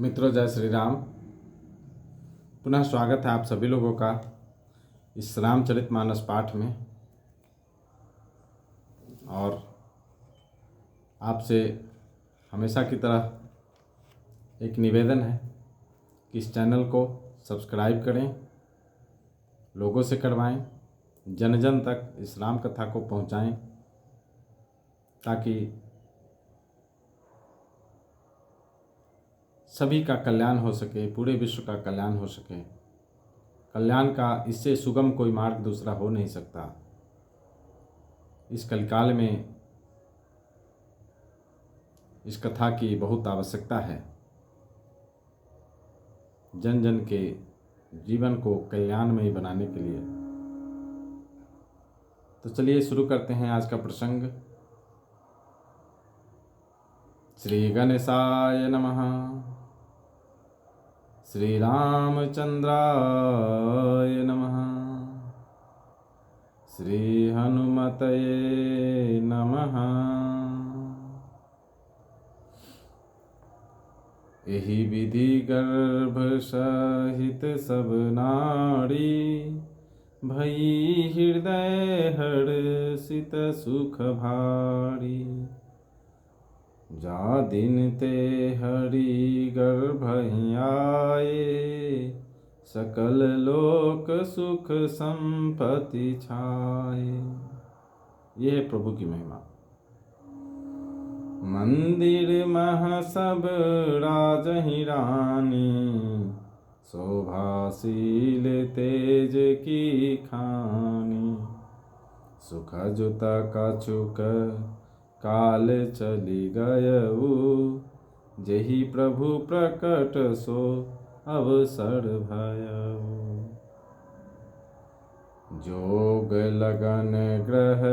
मित्रों, जय श्री राम। पुनः स्वागत है आप सभी लोगों का इस रामचरितमानस पाठ में। और आपसे हमेशा की तरह एक निवेदन है कि इस चैनल को सब्सक्राइब करें, लोगों से करवाएं, जन जन तक इस राम कथा को पहुंचाएं, ताकि सभी का कल्याण हो सके, पूरे विश्व का कल्याण हो सके। कल्याण का इससे सुगम कोई मार्ग दूसरा हो नहीं सकता। इस कलिकाल में इस कथा की बहुत आवश्यकता है, जन जन के जीवन को कल्याणमय बनाने के लिए। तो चलिए शुरू करते हैं आज का प्रसंग। श्री गणेशाय नमः। श्री रामचंद्राय नमः। श्री हनुमतये नमः। एहि विधि गर्भ सहित सब नारी, भई हृदय हर्षित सुख भारी। जा दिन ते हरि गर्भ आए, सकल लोक सुख संपत्ति छाए। ये है प्रभु की महिमा। मंदिर मह सब राजहि रानी, शोभाशील तेज की खानी। सुख जुत कछुक काल चली गयऊ, जेहि प्रभु प्रकट सो अवसर भयऊ। जोग लगन ग्रह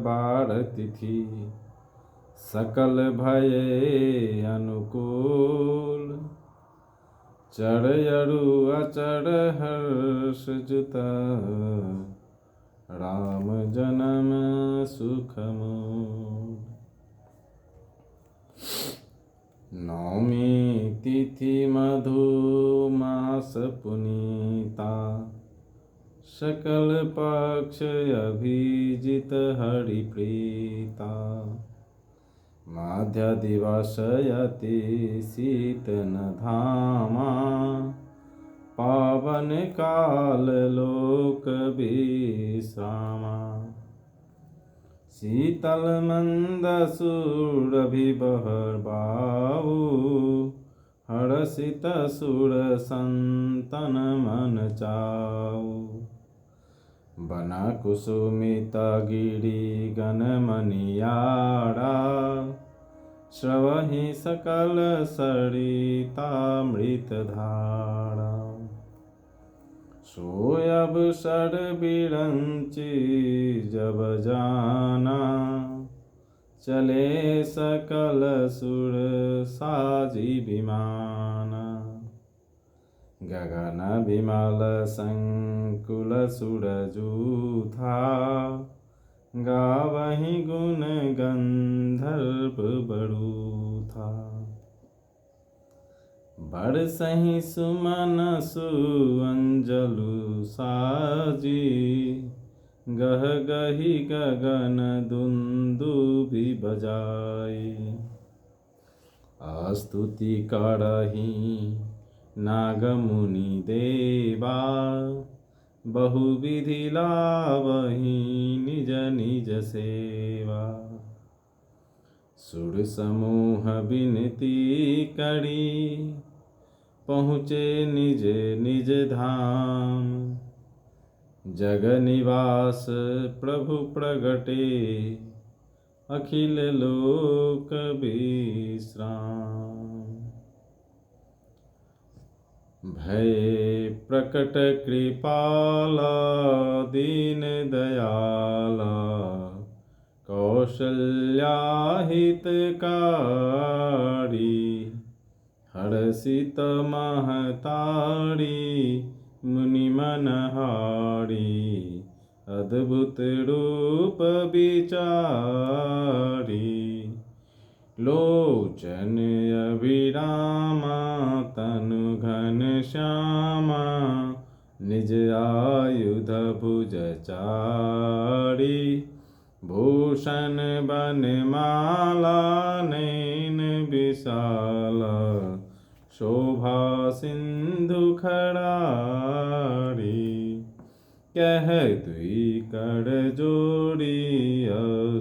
बार तिथि, सकल भये अनुकूल। चर अरु अचर हर्ष जुत, राम जन्म सुख मूल। नवमी तिथि मधु मास पुनीता, सकल पक्ष अभिजित हरि प्रीता। माध्य दिवस यति शीतन धामा, पावन काल लोक विश्रामा। शीतल मंद सुरभि बहरबाऊ, हर्षित सुर संतन मन चाऊ। बन कुसुमित गिरि गण मनियारा, श्रवहि सकल सरितामृत धारा। सोयब सर बिरंचि जब जाना, चले सकल सुर साजी विमाना। गगन विमल संकुल सुर जूथा, गावहि गुण गंधर्व बड़ूथा। बरसहि सुमन सुअंजलु साजी, गह गही गगन दुंदुभि बजाई। स्तुति करहि नाग मुनि देवा, बहुविधि लावहि निज निज सेवा। सुर समूह विनती करी, पहुँचे निज निज धाम। जग निवास प्रभु प्रगटे, अखिल लोक विश्राम। भय प्रकट कृपाला दीन दयाला, कौशल्या हितकारी। हर्षित महतारी मुनि मनहारी, अद्भुत रूप विचारी। लोचन अभिरामा तनु घन श्यामा निज आयुध भुज चारी भूषण बनमाला नैन विशाला शोभा सिंधु खड़ारी कह दुई कर जोड़ी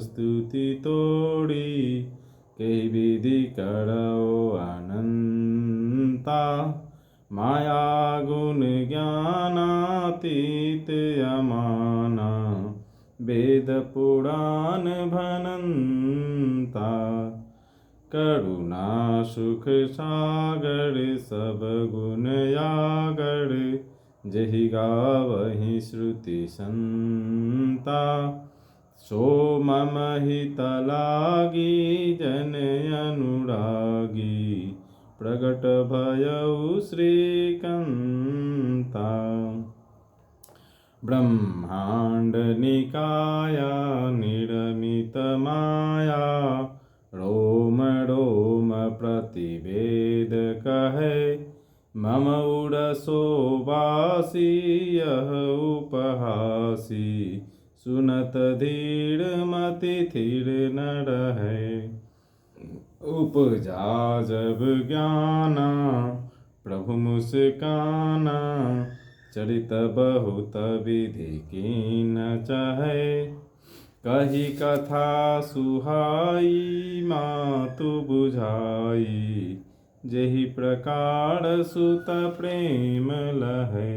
स्तुति तोड़ी कई विधि करो अनंता माया गुण ज्ञानातीत अमाना वेद पुराण भनंता करुणा सुख सागर सब गुण यागर जहि गावहि श्रुति संता सो मम हित लागी जन अनुरागी प्रगट भयउ श्रीकंता ब्रह्मांड निकाया निरमित माया रोम रोम प्रतिवेद कहे मम उड़सो वासी यह उपहासी सुनत धीर मति थिर न रहे उपजा जब ज्ञाना प्रभु मुस्काना चरित बहुत विधि कीन चाहे कही कथा सुहाई मातु बुझाई जेहि प्रकार सुत प्रेम लहे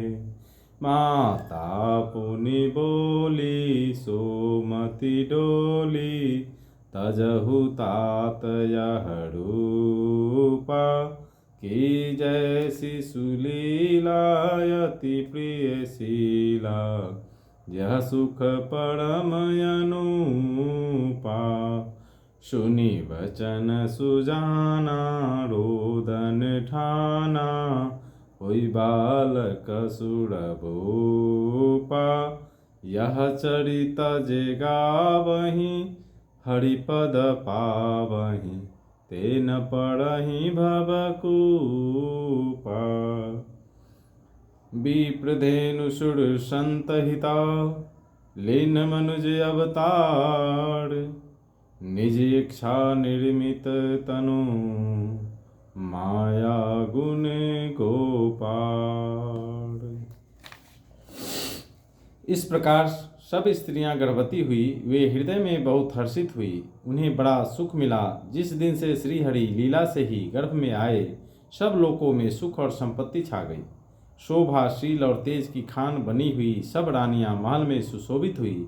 माता पुनि बोली सोमति डोली तजहु तात यह रूपा की जैसी सुलीला यति प्रिय शीला यह सुख परम अनुपा सुनि वचन सुजाना रोदन ठाना होई बालक सुर भूपा यह चरित जे गावहि हरिपद पावहि तेन पढ़हि भवकूपा विप्रधेनु सुर संत हिता लीन मनुज अवतार निज इच्छा निर्मित तनु माया गुण गोपाल। इस प्रकार सब स्त्रियां गर्भवती हुई। वे हृदय में बहुत हर्षित हुई। उन्हें बड़ा सुख मिला। जिस दिन से श्रीहरि लीला से ही गर्भ में आए, सब लोकों में सुख और संपत्ति छा गई। शोभा, शील और तेज की खान बनी हुई सब रानियां महल में सुशोभित हुई।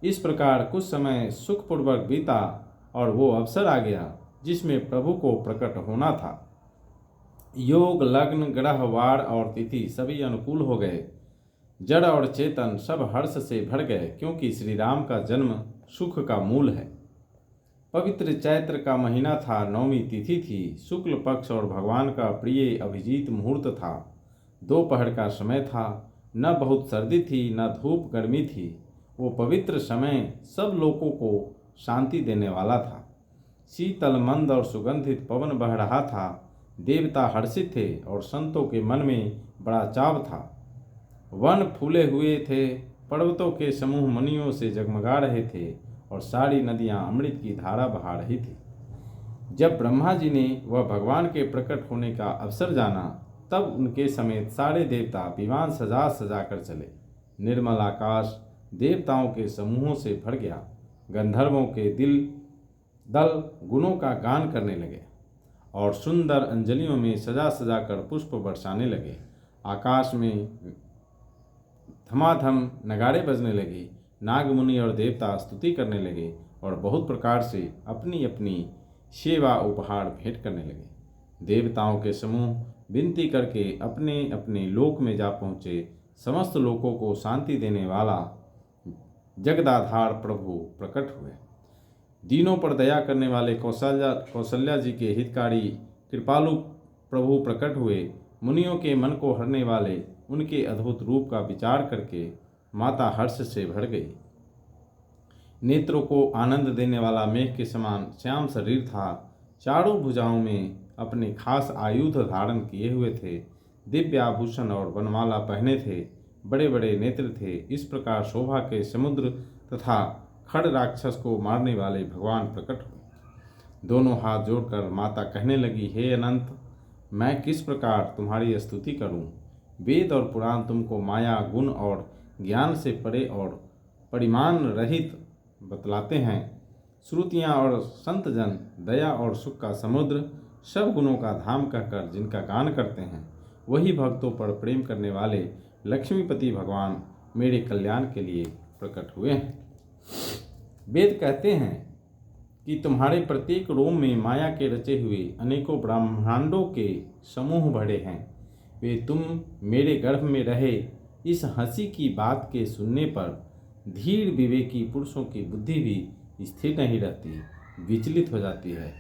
इस प्रकार कुछ समय सुखपूर्वक बीता और वो अवसर आ गया जिसमें प्रभु को प्रकट होना था। योग, लग्न, ग्रह, वार और तिथि सभी अनुकूल हो गए। जड़ और चेतन सब हर्ष से भर गए, क्योंकि श्री राम का जन्म सुख का मूल है। पवित्र चैत्र का महीना था। नवमी तिथि थी। शुक्ल पक्ष और भगवान का प्रिय अभिजीत मुहूर्त था। दोपहर का समय था। न बहुत सर्दी थी न धूप गर्मी थी। वो पवित्र समय सब लोगों को शांति देने वाला था। शीतल, मंद और सुगंधित पवन बह रहा था। देवता हर्षित थे और संतों के मन में बड़ा चाव था। वन फूले हुए थे। पर्वतों के समूह मणियों से जगमगा रहे थे और सारी नदियां अमृत की धारा बहा रही थी। जब ब्रह्मा जी ने वह भगवान के प्रकट होने का अवसर जाना, तब उनके समेत सारे देवता विमान सजा सजा कर चले। निर्मल आकाश देवताओं के समूहों से भर गया। गंधर्वों के दल गुणों का गान करने लगे और सुंदर अंजलियों में सजा सजा कर पुष्प बरसाने लगे। आकाश में धमाधम नगाड़े बजने लगे। नागमुनि और देवता स्तुति करने लगे और बहुत प्रकार से अपनी अपनी सेवा उपहार भेंट करने लगे। देवताओं के समूह विनती करके अपने अपने लोक में जा पहुँचे। समस्त लोकों को शांति देने वाला जगदाधार प्रभु प्रकट हुए। दीनों पर दया करने वाले कौशल्या जी के हितकारी कृपालु प्रभु प्रकट हुए। मुनियों के मन को हरने वाले उनके अद्भुत रूप का विचार करके माता हर्ष से भर गई। नेत्रों को आनंद देने वाला मेघ के समान श्याम शरीर था। चारों भुजाओं में अपने खास आयुध धारण किए हुए थे, दिव्य आभूषण और वनमाला पहने थे, बड़े बड़े नेत्र थे। इस प्रकार शोभा के समुद्र तथा खड़ राक्षस को मारने वाले भगवान प्रकट हुए। दोनों हाथ जोड़कर माता कहने लगी, हे अनंत, मैं किस प्रकार तुम्हारी स्तुति करूं? वेद और पुराण तुमको माया, गुण और ज्ञान से परे और परिमाण रहित बतलाते हैं। श्रुतियाँ और संत जन दया और सुख का समुद्र, सब गुणों का धाम कहकर जिनका गान करते हैं, वही भक्तों पर प्रेम करने वाले लक्ष्मीपति भगवान मेरे कल्याण के लिए प्रकट हुए हैं। वेद कहते हैं कि तुम्हारे प्रत्येक रोम में माया के रचे हुए अनेकों ब्रह्मांडों के समूह भरे हैं। वे तुम मेरे गर्भ में रहे इस हंसी की बात के सुनने पर धीर विवेकी पुरुषों की बुद्धि भी स्थिर नहीं रहती, विचलित हो जाती है।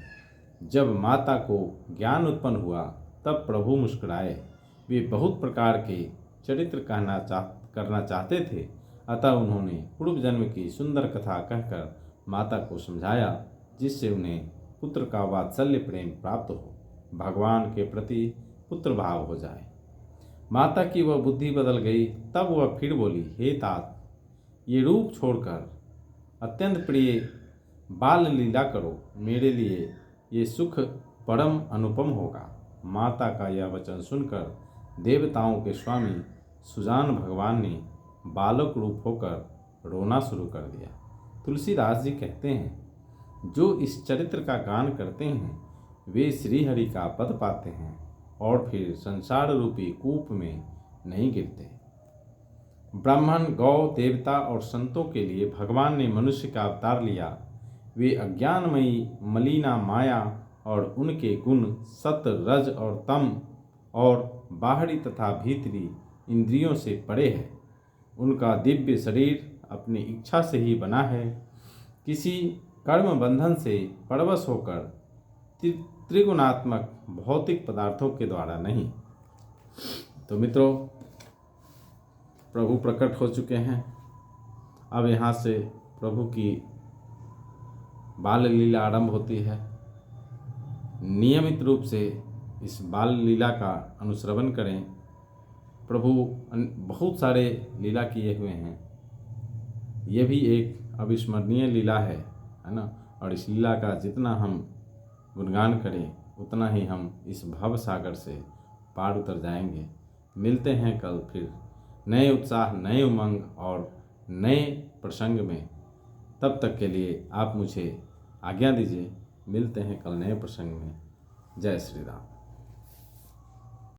जब माता को ज्ञान उत्पन्न हुआ तब प्रभु मुस्कुराए। वे बहुत प्रकार के चरित्र करना चाहते थे, अतः उन्होंने पूर्व जन्म की सुंदर कथा कहकर माता को समझाया, जिससे उन्हें पुत्र का वात्सल्य प्रेम प्राप्त हो, भगवान के प्रति पुत्र भाव हो जाए। माता की वह बुद्धि बदल गई। तब वह फिर बोली, हे तात, ये रूप छोड़कर अत्यंत प्रिय बाल लीला करो, मेरे लिए ये सुख परम अनुपम होगा। माता का यह वचन सुनकर देवताओं के स्वामी सुजान भगवान ने बालक रूप होकर रोना शुरू कर दिया। तुलसीदास जी कहते हैं, जो इस चरित्र का गान करते हैं वे श्रीहरि का पद पाते हैं और फिर संसार रूपी कूप में नहीं गिरते। ब्राह्मण, गौ, देवता और संतों के लिए भगवान ने मनुष्य का अवतार लिया। वे अज्ञानमयी मलिना माया और उनके गुण सत, रज और तम और बाहरी तथा भीतरी इंद्रियों से परे है। उनका दिव्य शरीर अपनी इच्छा से ही बना है, किसी कर्म बंधन से परवश होकर त्रिगुणात्मक भौतिक पदार्थों के द्वारा नहीं। तो मित्रों, प्रभु प्रकट हो चुके हैं। अब यहाँ से प्रभु की बाल लीला आरंभ होती है। नियमित रूप से इस बाल लीला का अनुश्रवण करें। प्रभु बहुत सारे लीला किए हुए हैं, ये भी एक अविस्मरणीय लीला है ना। और इस लीला का जितना हम गुणगान करें उतना ही हम इस भव सागर से पार उतर जाएंगे। मिलते हैं कल फिर नए उत्साह, नए उमंग और नए प्रसंग में। तब तक के लिए आप मुझे आज्ञा दीजिए। मिलते हैं कल नए प्रसंग में। जय श्री राम।